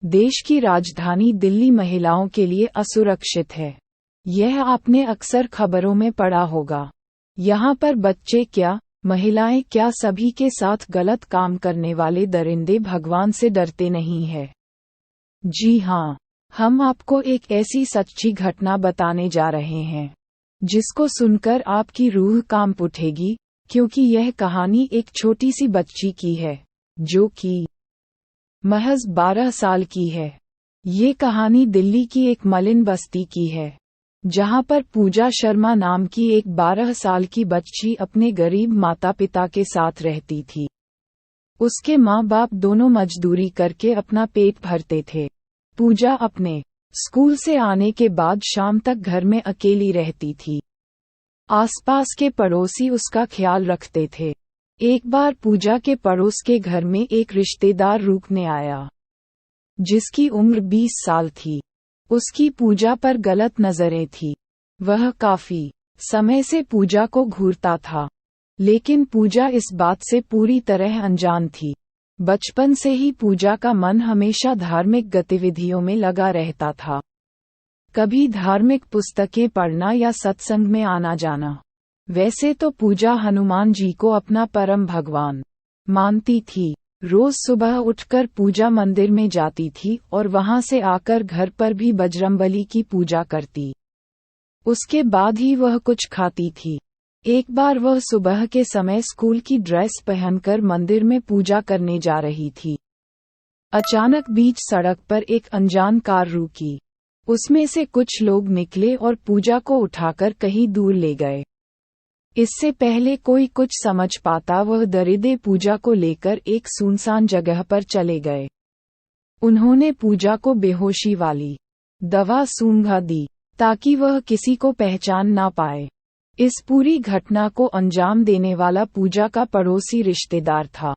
देश की राजधानी दिल्ली महिलाओं के लिए असुरक्षित है। यह आपने अक्सर खबरों में पढ़ा होगा। यहाँ पर बच्चे क्या, महिलाएं क्या, सभी के साथ गलत काम करने वाले दरिंदे भगवान से डरते नहीं है। जी हाँ, हम आपको एक ऐसी सच्ची घटना बताने जा रहे हैं जिसको सुनकर आपकी रूह कांप उठेगी, क्योंकि यह कहानी एक छोटी सी बच्ची की है जो कि महज 12 साल की है। ये कहानी दिल्ली की एक मलिन बस्ती की है, जहां पर पूजा शर्मा नाम की एक 12 साल की बच्ची अपने गरीब माता पिता के साथ रहती थी। उसके माँ बाप दोनों मजदूरी करके अपना पेट भरते थे। पूजा अपने स्कूल से आने के बाद शाम तक घर में अकेली रहती थी। आसपास के पड़ोसी उसका ख्याल रखते थे। एक बार पूजा के पड़ोस के घर में एक रिश्तेदार रुकने आया, जिसकी उम्र 20 साल थी। उसकी पूजा पर गलत नजरें थी। वह काफी समय से पूजा को घूरता था, लेकिन पूजा इस बात से पूरी तरह अनजान थी। बचपन से ही पूजा का मन हमेशा धार्मिक गतिविधियों में लगा रहता था। कभी धार्मिक पुस्तकें पढ़ना या सत्संग में आना जाना। वैसे तो पूजा हनुमान जी को अपना परम भगवान मानती थी। रोज सुबह उठकर पूजा मंदिर में जाती थी और वहां से आकर घर पर भी बजरंगबली की पूजा करती। उसके बाद ही वह कुछ खाती थी। एक बार वह सुबह के समय स्कूल की ड्रेस पहनकर मंदिर में पूजा करने जा रही थी। अचानक बीच सड़क पर एक अनजान कार रुकी। उसमें से कुछ लोग निकले और पूजा को उठाकर कहीं दूर ले गए। इससे पहले कोई कुछ समझ पाता, वह दरिद्र पूजा को लेकर एक सुनसान जगह पर चले गए। उन्होंने पूजा को बेहोशी वाली दवा सूंघा दी ताकि वह किसी को पहचान ना पाए। इस पूरी घटना को अंजाम देने वाला पूजा का पड़ोसी रिश्तेदार था,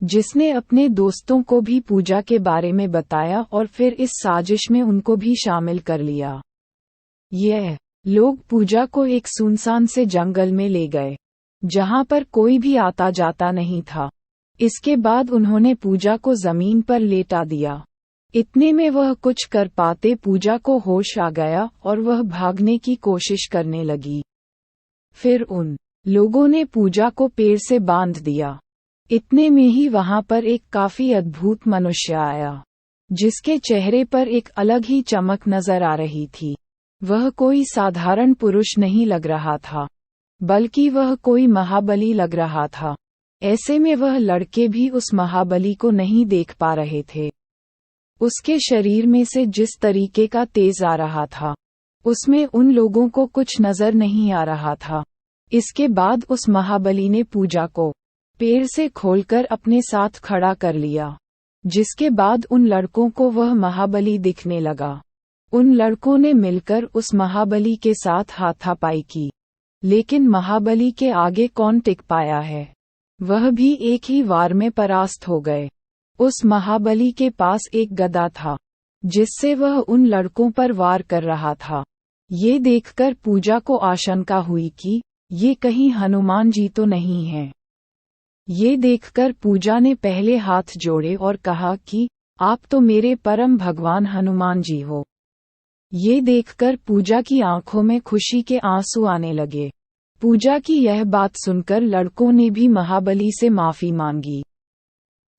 जिसने अपने दोस्तों को भी पूजा के बारे में बताया और फिर इस साजिश में उनको भी शामिल कर लिया। यह लोग पूजा को एक सुनसान से जंगल में ले गए, जहां पर कोई भी आता जाता नहीं था। इसके बाद उन्होंने पूजा को जमीन पर लेटा दिया। इतने में वह कुछ कर पाते पूजा को होश आ गया और वह भागने की कोशिश करने लगी। फिर उन लोगों ने पूजा को पेड़ से बांध दिया। इतने में ही वहां पर एक काफी अद्भुत मनुष्य आया, जिसके चेहरे पर एक अलग ही चमक नजर आ रही थी। वह कोई साधारण पुरुष नहीं लग रहा था, बल्कि वह कोई महाबली लग रहा था। ऐसे में वह लड़के भी उस महाबली को नहीं देख पा रहे थे। उसके शरीर में से जिस तरीके का तेज आ रहा था, उसमें उन लोगों को कुछ नजर नहीं आ रहा था। इसके बाद उस महाबली ने पूजा को पेड़ से खोलकर अपने साथ खड़ा कर लिया, जिसके बाद उन लड़कों को वह महाबली दिखने लगा। उन लड़कों ने मिलकर उस महाबली के साथ हाथापाई की, लेकिन महाबली के आगे कौन टिक पाया है। वह भी एक ही वार में परास्त हो गए। उस महाबली के पास एक गदा था, जिससे वह उन लड़कों पर वार कर रहा था। ये देखकर पूजा को आशंका हुई कि ये कहीं हनुमान जी तो नहीं हैं। ये देखकर पूजा ने पहले हाथ जोड़े और कहा कि आप तो मेरे परम भगवान हनुमान जी हो। ये देखकर पूजा की आंखों में खुशी के आंसू आने लगे। पूजा की यह बात सुनकर लड़कों ने भी महाबली से माफी मांगी,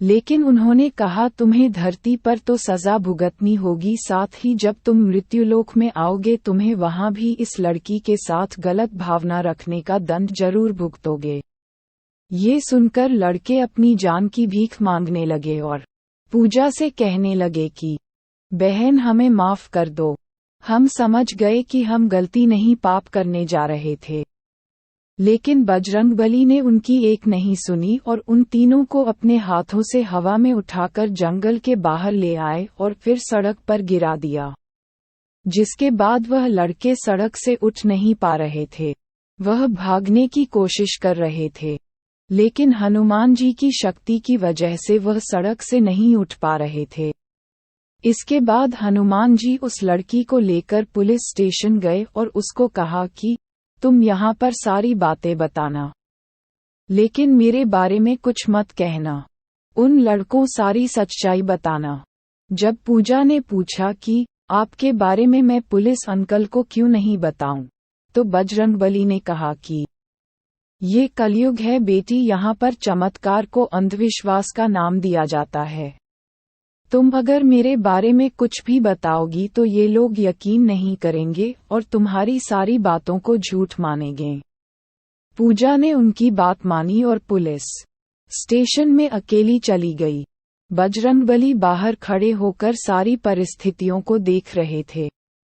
लेकिन उन्होंने कहा तुम्हें धरती पर तो सजा भुगतनी होगी, साथ ही जब तुम मृत्युलोक में आओगे तुम्हें वहां भी इस लड़की के साथ गलत भावना रखने का दंड जरूर भुगतोगे। ये सुनकर लड़के अपनी जान की भीख मांगने लगे और पूजा से कहने लगे कि बहन हमें माफ कर दो, हम समझ गए कि हम गलती नहीं पाप करने जा रहे थे। लेकिन बजरंगबली ने उनकी एक नहीं सुनी और उन तीनों को अपने हाथों से हवा में उठाकर जंगल के बाहर ले आए और फिर सड़क पर गिरा दिया, जिसके बाद वह लड़के सड़क से उठ नहीं पा रहे थे। वह भागने की कोशिश कर रहे थे, लेकिन हनुमान जी की शक्ति की वजह से वह सड़क से नहीं उठ पा रहे थे। इसके बाद हनुमान जी उस लड़की को लेकर पुलिस स्टेशन गए और उसको कहा कि तुम यहाँ पर सारी बातें बताना, लेकिन मेरे बारे में कुछ मत कहना। उन लड़कों सारी सच्चाई बताना। जब पूजा ने पूछा कि आपके बारे में मैं पुलिस अंकल को क्यों नहीं बताऊं, तो बजरंगबली ने कहा कि ये कलयुग है बेटी, यहाँ पर चमत्कार को अंधविश्वास का नाम दिया जाता है। तुम अगर मेरे बारे में कुछ भी बताओगी तो ये लोग यकीन नहीं करेंगे और तुम्हारी सारी बातों को झूठ मानेंगे। पूजा ने उनकी बात मानी और पुलिस स्टेशन में अकेली चली गई। बजरंगबली बाहर खड़े होकर सारी परिस्थितियों को देख रहे थे।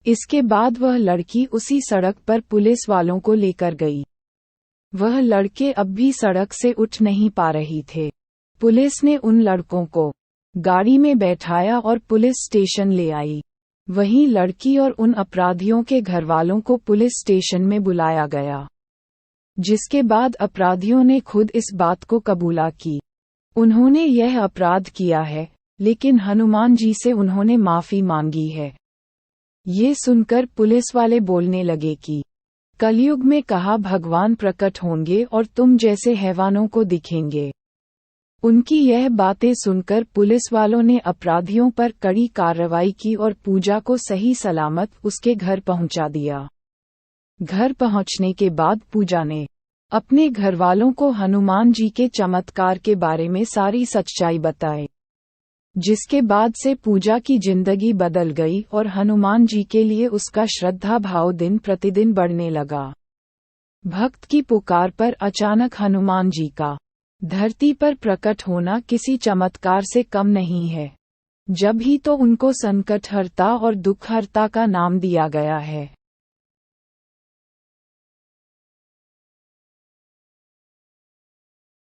इसके बाद वह लड़की उसी सड़क पर पुलिस वालों को लेकर गई। वह लड़के अब भी सड़क से उठ नहीं पा रही थे। पुलिस ने उन लड़कों को गाड़ी में बैठाया और पुलिस स्टेशन ले आई। वहीं लड़की और उन अपराधियों के घरवालों को पुलिस स्टेशन में बुलाया गया, जिसके बाद अपराधियों ने खुद इस बात को कबूला कि उन्होंने यह अपराध किया है, लेकिन हनुमान जी से उन्होंने माफी मांगी है। ये सुनकर पुलिस वाले बोलने लगे कि कलयुग में कहा भगवान प्रकट होंगे और तुम जैसे हैवानों को दिखेंगे। उनकी यह बातें सुनकर पुलिस वालों ने अपराधियों पर कड़ी कार्रवाई की और पूजा को सही सलामत उसके घर पहुंचा दिया। घर पहुंचने के बाद पूजा ने अपने घरवालों को हनुमान जी के चमत्कार के बारे में सारी सच्चाई बताई, जिसके बाद से पूजा की जिंदगी बदल गई और हनुमान जी के लिए उसका श्रद्धा भाव दिन प्रतिदिन बढ़ने लगा। भक्त की पुकार पर अचानक हनुमान जी का धरती पर प्रकट होना किसी चमत्कार से कम नहीं है, जब ही तो उनको संकटहर्ता और दुखहर्ता का नाम दिया गया है।